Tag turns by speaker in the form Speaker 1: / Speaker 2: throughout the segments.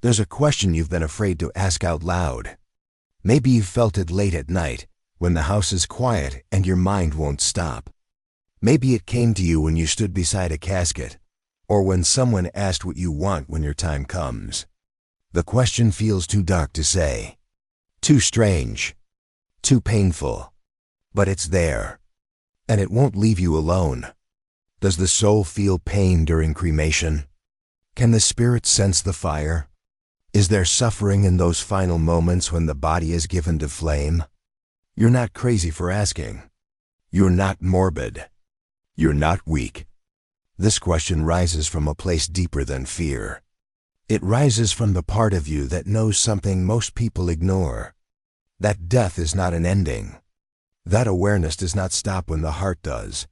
Speaker 1: There's a question you've been afraid to ask out loud. Maybe you felt it late at night, when the house is quiet and your mind won't stop. Maybe it came to you when you stood beside a casket, or when someone asked what you want when your time comes. The question feels too dark to say, too strange, too painful, but it's there, and it won't leave you alone. Does the soul feel pain during cremation? Can the spirit sense the fire? Is there suffering in those final moments when the body is given to flame? You're not crazy for asking. You're not morbid. You're not weak. This question rises from a place deeper than fear. It rises from the part of you that knows something most people ignore. That death is not an ending. That awareness does not stop when the heart does.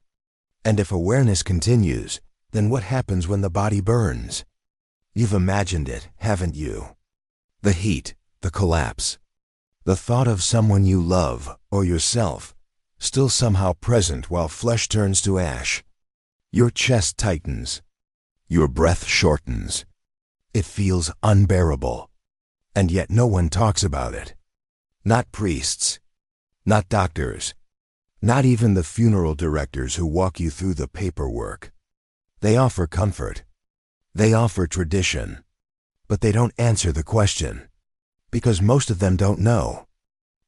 Speaker 1: And if awareness continues, then what happens when the body burns? You've imagined it, haven't you? The heat, the collapse, the thought of someone you love, or yourself, still somehow present while flesh turns to ash. Your chest tightens. Your breath shortens. It feels unbearable. And yet no one talks about it. Not priests. Not doctors. Not even the funeral directors who walk you through the paperwork. They offer comfort. They offer tradition. But they don't answer the question. Because most of them don't know.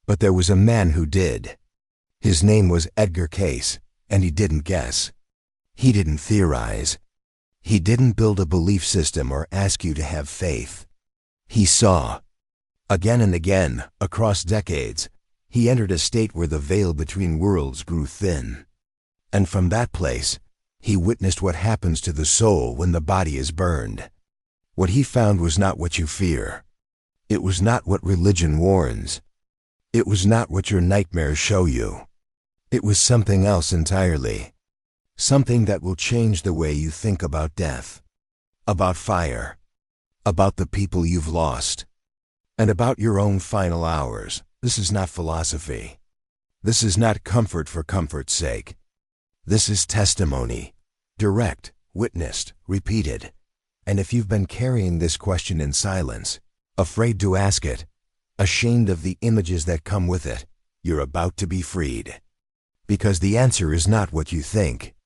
Speaker 1: But there was a man who did. His name was Edgar Cayce, and he didn't guess. He didn't theorize. He didn't build a belief system or ask you to have faith. He saw. Again and again, across decades, he entered a state where the veil between worlds grew thin. And from that place, he witnessed what happens to the soul when the body is burned. What he found was not what you fear. It was not what religion warns. It was not what your nightmares show you. It was something else entirely. Something that will change the way you think about death, about fire, about the people you've lost, and about your own final hours. This is not philosophy. This is not comfort for comfort's sake. This is testimony, direct, witnessed, repeated. And if you've been carrying this question in silence, afraid to ask it, ashamed of the images that come with it, you're about to be freed. Because the answer is not what you think.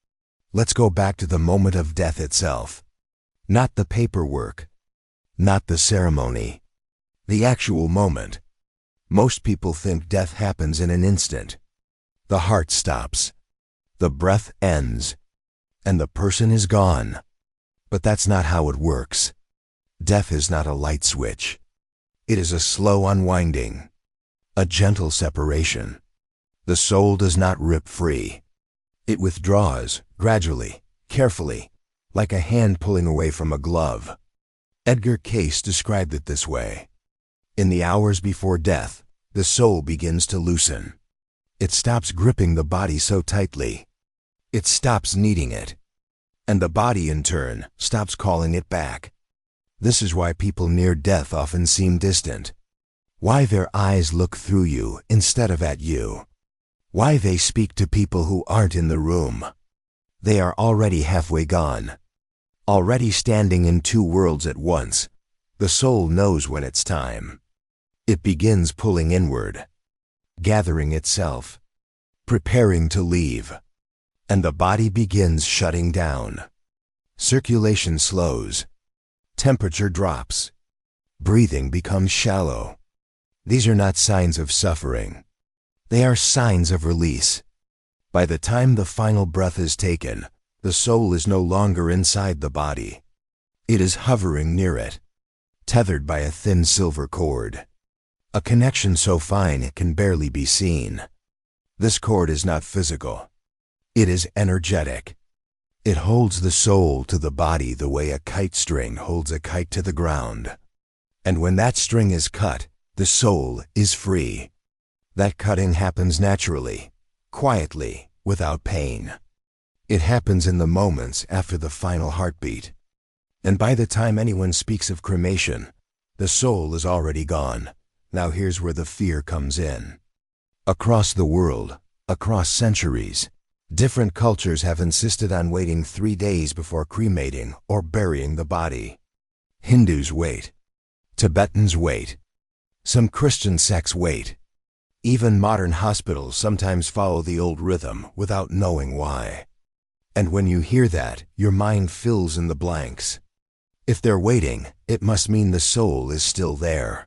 Speaker 1: Let's go back to the moment of death itself. Not the paperwork. Not the ceremony. The actual moment. Most people think death happens in an instant. The heart stops. The breath ends. And the person is gone. But that's not how it works. Death is not a light switch. It is a slow unwinding. A gentle separation. The soul does not rip free. It withdraws, gradually, carefully, like a hand pulling away from a glove. Edgar Cayce described it this way. In the hours before death, the soul begins to loosen. It stops gripping the body so tightly. It stops needing it. And the body, in turn, stops calling it back. This is why people near death often seem distant. Why their eyes look through you instead of at you. Why they speak to people who aren't in the room. They are already halfway gone. Already standing in two worlds at once. The soul knows when it's time. It begins pulling inward. Gathering itself. Preparing to leave. And the body begins shutting down. Circulation slows. Temperature drops. Breathing becomes shallow. These are not signs of suffering. They are signs of release. By the time the final breath is taken, the soul is no longer inside the body. It is hovering near it, tethered by a thin silver cord. A connection so fine it can barely be seen. This cord is not physical. It is energetic. It holds the soul to the body the way a kite string holds a kite to the ground. And when that string is cut, the soul is free. That cutting happens naturally, quietly, without pain. It happens in the moments after the final heartbeat. And by the time anyone speaks of cremation, the soul is already gone. Now here's where the fear comes in. Across the world, across centuries, different cultures have insisted on waiting 3 days before cremating or burying the body. Hindus wait. Tibetans wait. Some Christian sects wait. Even modern hospitals sometimes follow the old rhythm without knowing why. And when you hear that, your mind fills in the blanks. If they're waiting, it must mean the soul is still there.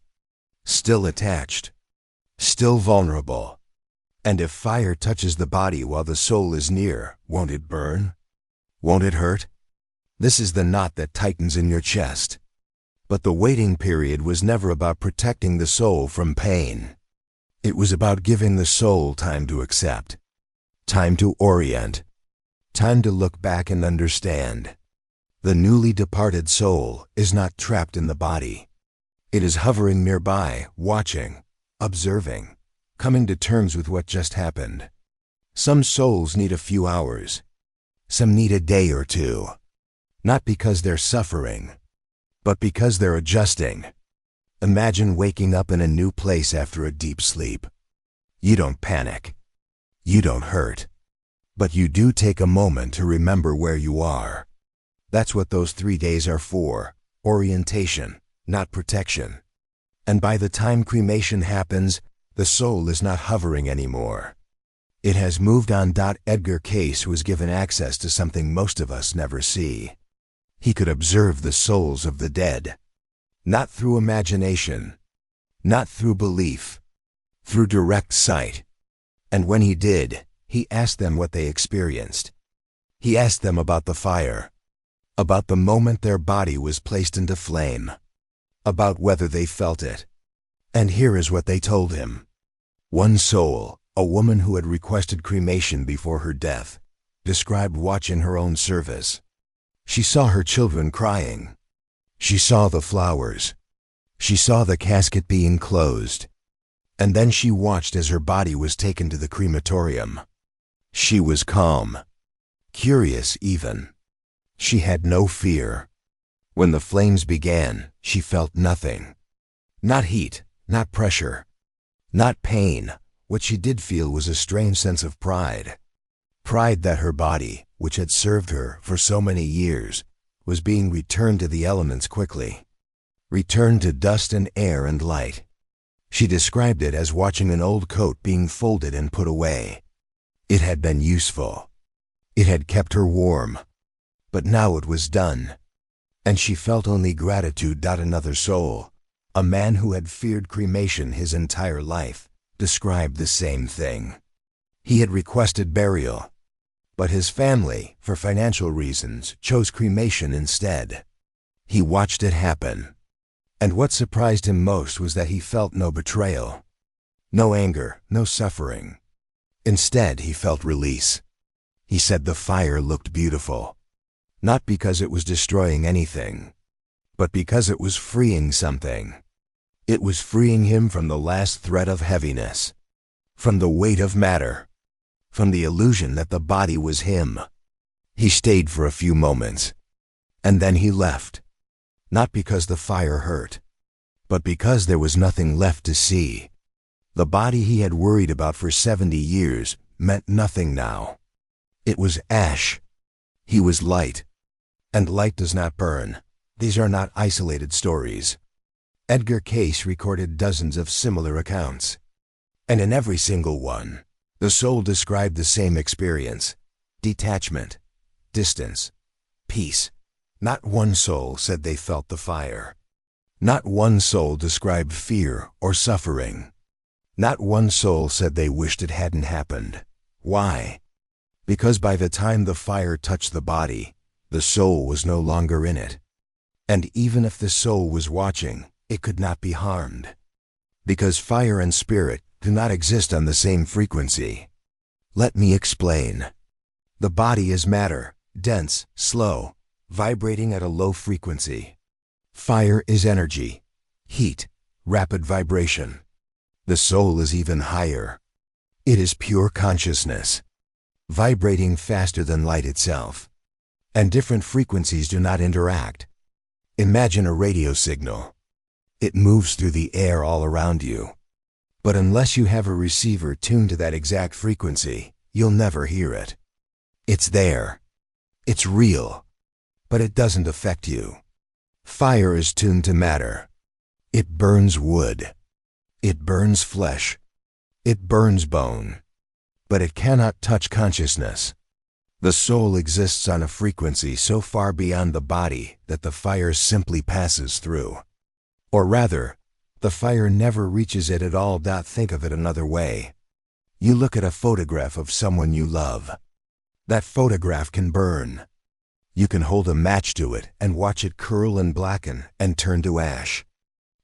Speaker 1: Still attached. Still vulnerable. And if fire touches the body while the soul is near, won't it burn? Won't it hurt? This is the knot that tightens in your chest. But the waiting period was never about protecting the soul from pain. It was about giving the soul time to accept, time to orient, time to look back and understand. The newly departed soul is not trapped in the body. It is hovering nearby, watching, observing, coming to terms with what just happened. Some souls need a few hours. Some need a day or two. Not because they're suffering, but because they're adjusting. Imagine waking up in a new place after a deep sleep. You don't panic. You don't hurt. But you do take a moment to remember where you are. That's what those 3 days are for, orientation, not protection. And by the time cremation happens, the soul is not hovering anymore. It has moved on. Edgar Cayce was given access to something most of us never see. He could observe the souls of the dead. Not through imagination, not through belief, through direct sight. And when he did, he asked them what they experienced. He asked them about the fire, about the moment their body was placed into flame, about whether they felt it. And here is what they told him. One soul, a woman who had requested cremation before her death, described watching her own service. She saw her children crying. She saw the flowers. She saw the casket being closed. And then she watched as her body was taken to the crematorium. She was calm, curious even. She had no fear. When the flames began, she felt nothing. Not heat, not pressure, not pain. What she did feel was a strange sense of pride. Pride that her body, which had served her for so many years, was being returned to the elements quickly. Returned to dust and air and light. She described it as watching an old coat being folded and put away. It had been useful. It had kept her warm. But now it was done. And she felt only gratitude. Another soul, a man who had feared cremation his entire life, described the same thing. He had requested burial, but his family, for financial reasons, chose cremation instead. He watched it happen. And what surprised him most was that he felt no betrayal, no anger, no suffering. Instead, he felt release. He said the fire looked beautiful, not because it was destroying anything, but because it was freeing something. It was freeing him from the last thread of heaviness, from the weight of matter, from the illusion that the body was him. He stayed for a few moments, and then he left. Not because the fire hurt, but because there was nothing left to see. The body he had worried about for 70 years meant nothing now. It was ash. He was light. And light does not burn. These are not isolated stories. Edgar Cayce recorded dozens of similar accounts. And in every single one, the soul described the same experience: detachment, distance, peace. Not one soul said they felt the fire. Not one soul described fear or suffering. Not one soul said they wished it hadn't happened. Why? Because by the time the fire touched the body, the soul was no longer in it. And even if the soul was watching, it could not be harmed. Because fire and spirit do not exist on the same frequency. Let me explain. The body is matter, dense, slow, vibrating at a low frequency. Fire is energy, heat, rapid vibration. The soul is even higher. It is pure consciousness, vibrating faster than light itself. And different frequencies do not interact. Imagine a radio signal. It moves through the air all around you. But unless you have a receiver tuned to that exact frequency, you'll never hear it. It's there. It's real. But it doesn't affect you. Fire is tuned to matter. It burns wood. It burns flesh. It burns bone. But it cannot touch consciousness. The soul exists on a frequency so far beyond the body that the fire simply passes through. Or rather, the fire never reaches it at all. Think of it another way. You look at a photograph of someone you love. That photograph can burn. You can hold a match to it and watch it curl and blacken and turn to ash.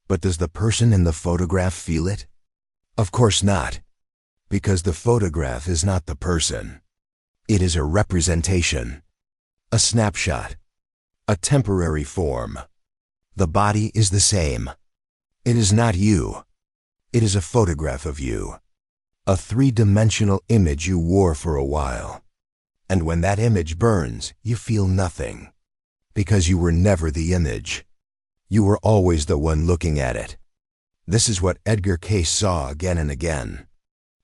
Speaker 1: But does the person in the photograph feel it? Of course not. Because the photograph is not the person. It is a representation, a snapshot, a temporary form. The body is the same. It is not you. It is a photograph of you. A three-dimensional image you wore for a while. And when that image burns, you feel nothing. Because you were never the image. You were always the one looking at it. This is what Edgar Cayce saw again and again.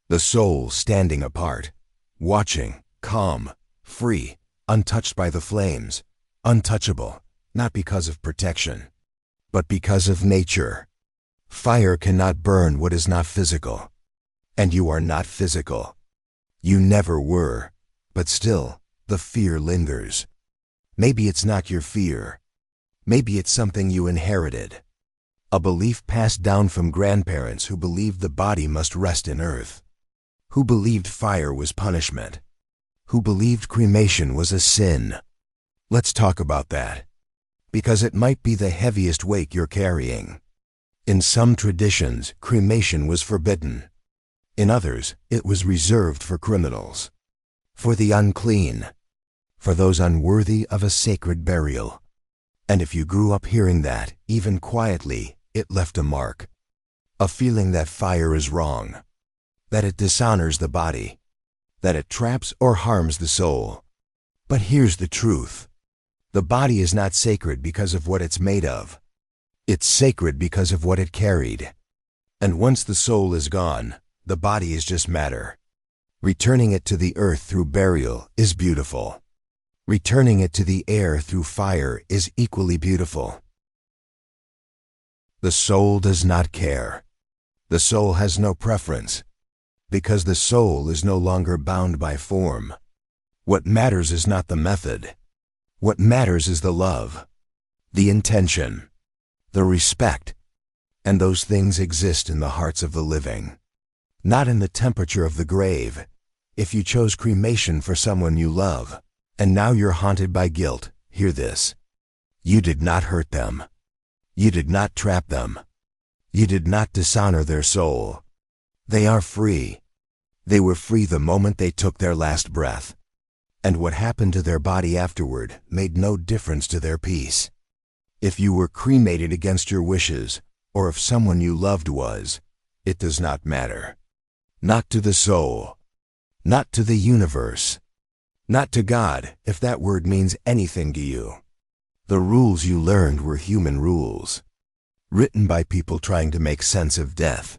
Speaker 1: The soul standing apart, watching, calm, free, untouched by the flames, untouchable, not because of protection, but because of nature. Fire cannot burn what is not physical. And you are not physical. You never were, but still, the fear lingers. Maybe it's not your fear. Maybe it's something you inherited. A belief passed down from grandparents who believed the body must rest in earth. Who believed fire was punishment. Who believed cremation was a sin. Let's talk about that. Because it might be the heaviest weight you're carrying. In some traditions, cremation was forbidden. In others, it was reserved for criminals. For the unclean. For those unworthy of a sacred burial. And if you grew up hearing that, even quietly, it left a mark. A feeling that fire is wrong. That it dishonors the body. That it traps or harms the soul. But here's the truth. The body is not sacred because of what it's made of. It's sacred because of what it carried. And once the soul is gone, the body is just matter. Returning it to the earth through burial is beautiful. Returning it to the air through fire is equally beautiful. The soul does not care. The soul has no preference. Because the soul is no longer bound by form. What matters is not the method. What matters is the love, the intention, the respect, and those things exist in the hearts of the living. Not in the temperature of the grave. If you chose cremation for someone you love, and now you're haunted by guilt, hear this. You did not hurt them. You did not trap them. You did not dishonor their soul. They are free. They were free the moment they took their last breath. And what happened to their body afterward made no difference to their peace. If you were cremated against your wishes, or if someone you loved was, it does not matter. Not to the soul. Not to the universe. Not to God, if that word means anything to you. The rules you learned were human rules. Written by people trying to make sense of death.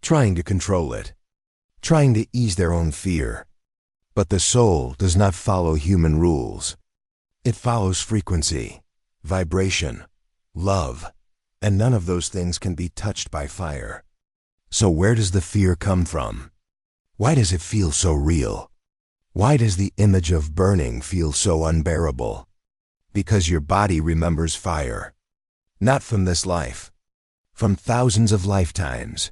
Speaker 1: Trying to control it. Trying to ease their own fear. But the soul does not follow human rules. It follows frequency, vibration, love, and none of those things can be touched by fire. So where does the fear come from? Why does it feel so real? Why does the image of burning feel so unbearable? Because your body remembers fire. Not from this life. From thousands of lifetimes.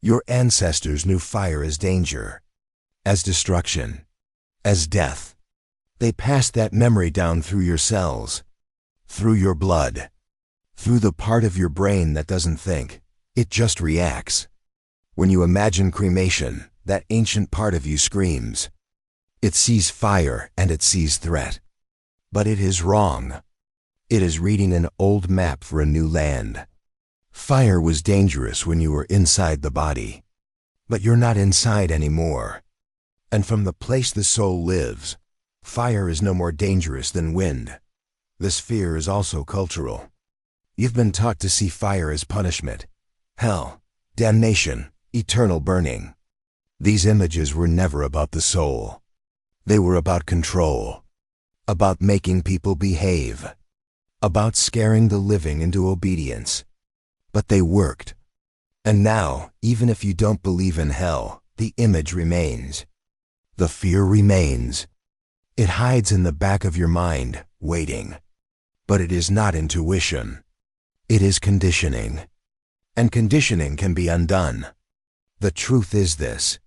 Speaker 1: Your ancestors knew fire as danger, as destruction, as death. They passed that memory down through your cells, through your blood, through the part of your brain that doesn't think, it just reacts. When you imagine cremation, that ancient part of you screams. It sees fire and it sees threat. But it is wrong. It is reading an old map for a new land. Fire was dangerous when you were inside the body. But you're not inside anymore. And from the place the soul lives, fire is no more dangerous than wind. This fear is also cultural. You've been taught to see fire as punishment, hell, damnation, eternal burning. These images were never about the soul. They were about control, about making people behave, about scaring the living into obedience. But they worked. And now, even if you don't believe in hell, the image remains. The fear remains. It hides in the back of your mind, waiting. But it is not intuition. It is conditioning. And conditioning can be undone. The truth is this: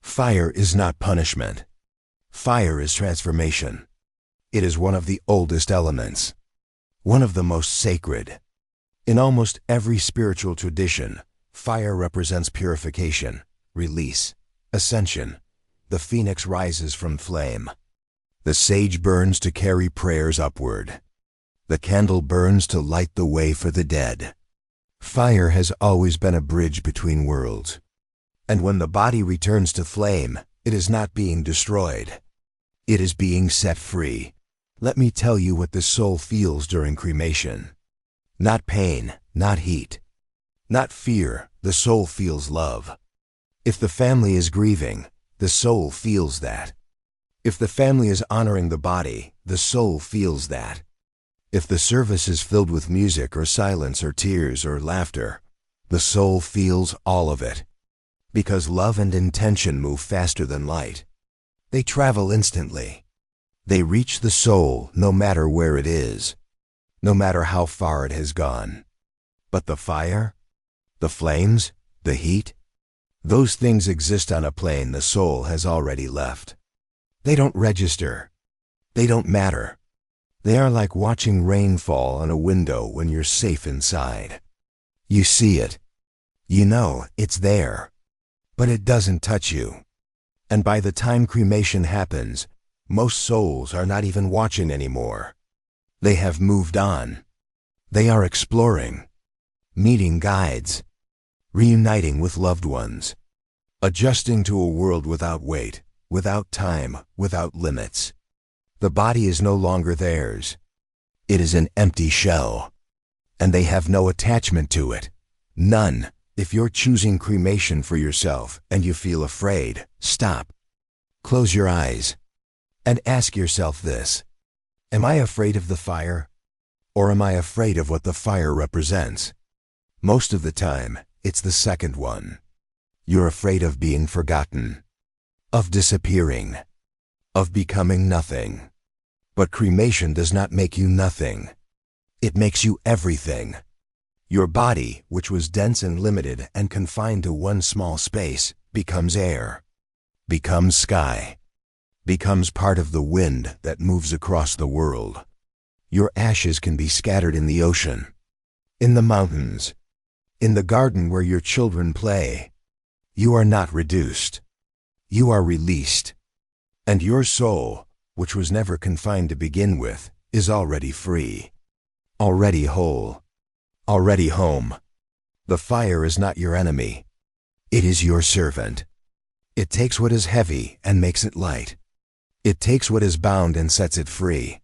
Speaker 1: fire is not punishment. Fire is transformation. It is one of the oldest elements, one of the most sacred. In almost every spiritual tradition, fire represents purification, release, ascension. The phoenix rises from flame. The sage burns to carry prayers upward. The candle burns to light the way for the dead. Fire has always been a bridge between worlds. And when the body returns to flame, it is not being destroyed. It is being set free. Let me tell you what the soul feels during cremation. Not pain, not heat, not fear. The soul feels love. If the family is grieving, the soul feels that. If the family is honoring the body, the soul feels that. If the service is filled with music or silence or tears or laughter, the soul feels all of it. Because love and intention move faster than light. They travel instantly. They reach the soul no matter where it is, no matter how far it has gone. But the fire, the flames, the heat, those things exist on a plane the soul has already left. They don't register. They don't matter. They are like watching rain fall on a window when you're safe inside. You see it. You know it's there. But it doesn't touch you. And by the time cremation happens, most souls are not even watching anymore. They have moved on. They are exploring, meeting guides, reuniting with loved ones, adjusting to a world without weight, without time, without limits. The body is no longer theirs. It is an empty shell. And they have no attachment to it. None. If you're choosing cremation for yourself and you feel afraid, stop. Close your eyes and ask yourself this: am I afraid of the fire? Or am I afraid of what the fire represents? Most of the time, it's the second one. You're afraid of being forgotten, of disappearing, of becoming nothing. But cremation does not make you nothing. It makes you everything. Your body, which was dense and limited and confined to one small space, becomes air, becomes sky, becomes part of the wind that moves across the world. Your ashes can be scattered in the ocean, in the mountains, in the garden where your children play. You are not reduced. You are released. And your soul, which was never confined to begin with, is already free, already whole, already home. The fire is not your enemy. It is your servant. It takes what is heavy and makes it light. It takes what is bound and sets it free.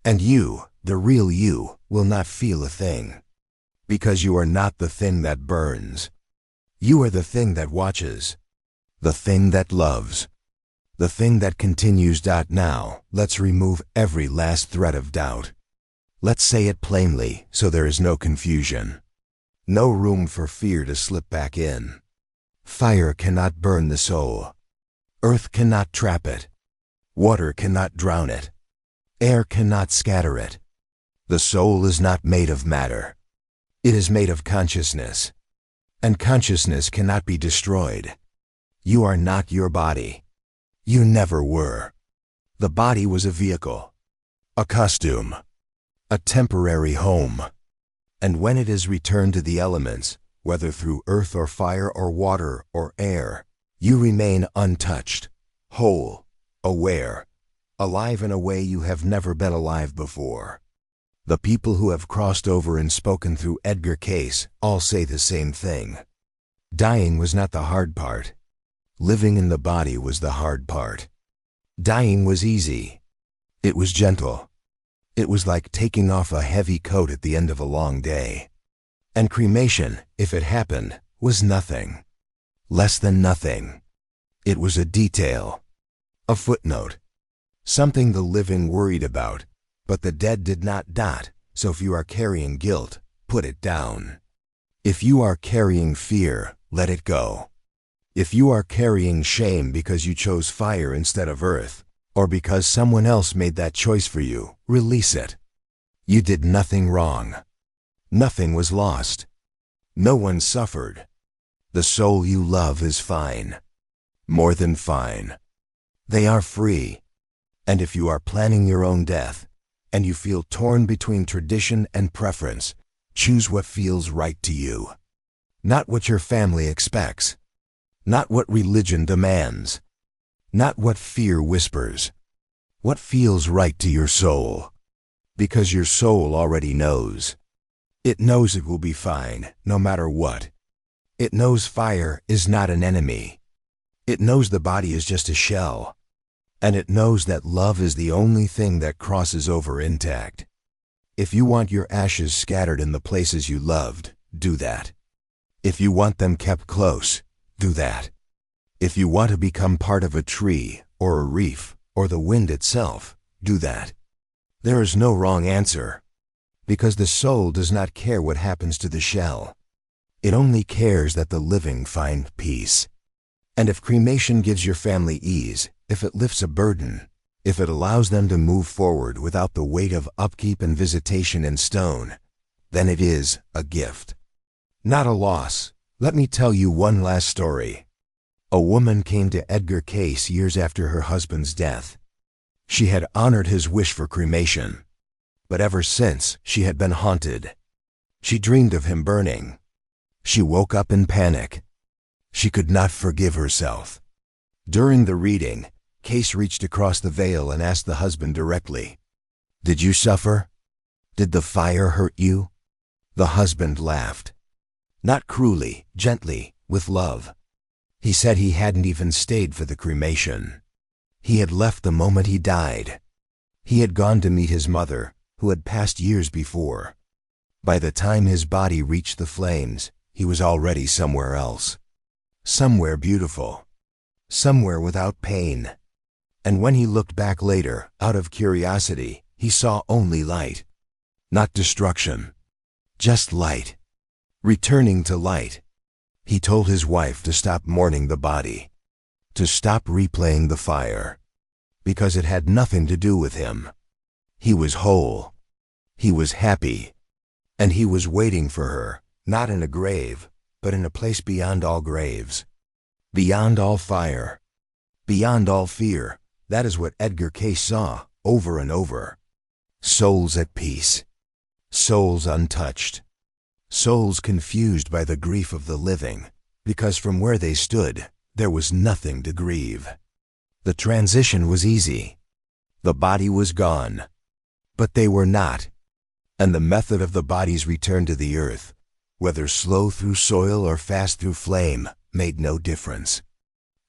Speaker 1: And you, the real you, will not feel a thing. Because you are not the thing that burns. You are the thing that watches. The thing that loves. The thing that continues. Now, let's remove every last thread of doubt. Let's say it plainly so there is no confusion. No room for fear to slip back in. Fire cannot burn the soul. Earth cannot trap it. Water cannot drown it. Air cannot scatter it. The soul is not made of matter. It is made of consciousness. And consciousness cannot be destroyed. You are not your body. You never were. The body was a vehicle, a costume, a temporary home. And when it is returned to the elements, whether through earth or fire or water or air, you remain untouched, whole, aware, alive in a way you have never been alive before. The people who have crossed over and spoken through Edgar Cayce all say the same thing. Dying was not the hard part. Living in the body was the hard part. Dying was easy. It was gentle. It was like taking off a heavy coat at the end of a long day. And cremation, if it happened, was nothing. Less than nothing. It was a detail. A footnote. Something the living worried about, but the dead did not. So if you are carrying guilt, put it down. If you are carrying fear, let it go. If you are carrying shame because you chose fire instead of earth, or because someone else made that choice for you, release it. You did nothing wrong. Nothing was lost. No one suffered. The soul you love is fine. More than fine. They are free. And if you are planning your own death, and you feel torn between tradition and preference, choose what feels right to you. Not what your family expects. Not what religion demands. Not what fear whispers. What feels right to your soul. Because your soul already knows. It knows it will be fine, no matter what. It knows fire is not an enemy. It knows the body is just a shell. And it knows that love is the only thing that crosses over intact. If you want your ashes scattered in the places you loved, do that. If you want them kept close, do that. If you want to become part of a tree, or a reef, or the wind itself, do that. There is no wrong answer. Because the soul does not care what happens to the shell. It only cares that the living find peace. And if cremation gives your family ease, if it lifts a burden, if it allows them to move forward without the weight of upkeep and visitation in stone, then it is a gift. Not a loss. Let me tell you one last story. A woman came to Edgar Cayce years after her husband's death. She had honored his wish for cremation. But ever since, she had been haunted. She dreamed of him burning. She woke up in panic. She could not forgive herself. During the reading, Cayce reached across the veil and asked the husband directly, "Did you suffer? Did the fire hurt you?" The husband laughed. Not cruelly, gently, with love. He said he hadn't even stayed for the cremation. He had left the moment he died. He had gone to meet his mother, who had passed years before. By the time his body reached the flames, he was already somewhere else. Somewhere beautiful. Somewhere without pain. And when he looked back later, out of curiosity, he saw only light. Not destruction. Just light. Returning to light. He told his wife to stop mourning the body. To stop replaying the fire. Because it had nothing to do with him. He was whole. He was happy. And he was waiting for her, not in a grave, but in a place beyond all graves. Beyond all fire. Beyond all fear. That is what Edgar Cayce saw, over and over. Souls at peace. Souls untouched. Souls confused by the grief of the living, because from where they stood, there was nothing to grieve. The transition was easy. The body was gone. But they were not. And the method of the body's return to the earth, whether slow through soil or fast through flame, made no difference.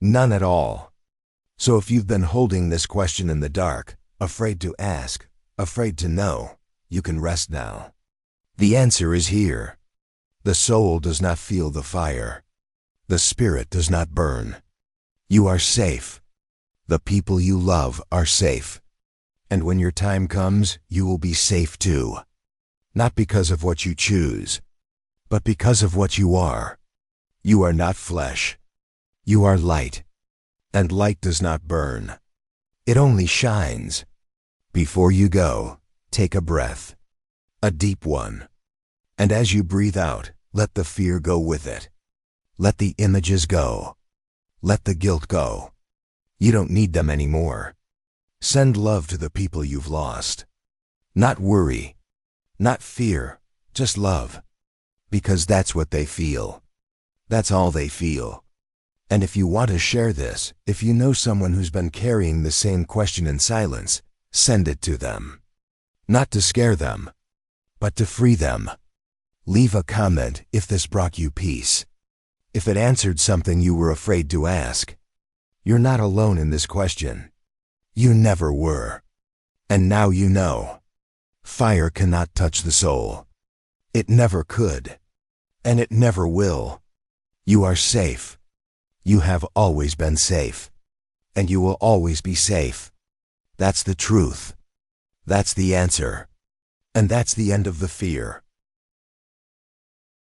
Speaker 1: None at all. So if you've been holding this question in the dark, afraid to ask, afraid to know, you can rest now. The answer is here. The soul does not feel the fire. The spirit does not burn. You are safe. The people you love are safe. And when your time comes, you will be safe too. Not because of what you choose, but because of what you are. You are not flesh. You are light. And light does not burn. It only shines. Before you go, take a breath. A deep one. And as you breathe out, let the fear go with it. Let the images go. Let the guilt go. You don't need them anymore. Send love to the people you've lost. Not worry. Not fear. Just love. Because that's what they feel. That's all they feel. And if you want to share this, if you know someone who's been carrying the same question in silence, send it to them. Not to scare them, but to free them. Leave a comment if this brought you peace. If it answered something you were afraid to ask. You're not alone in this question. You never were. And now you know. Fire cannot touch the soul. It never could. And it never will. You are safe. You have always been safe. And you will always be safe. That's the truth. That's the answer. And that's the end of the fear.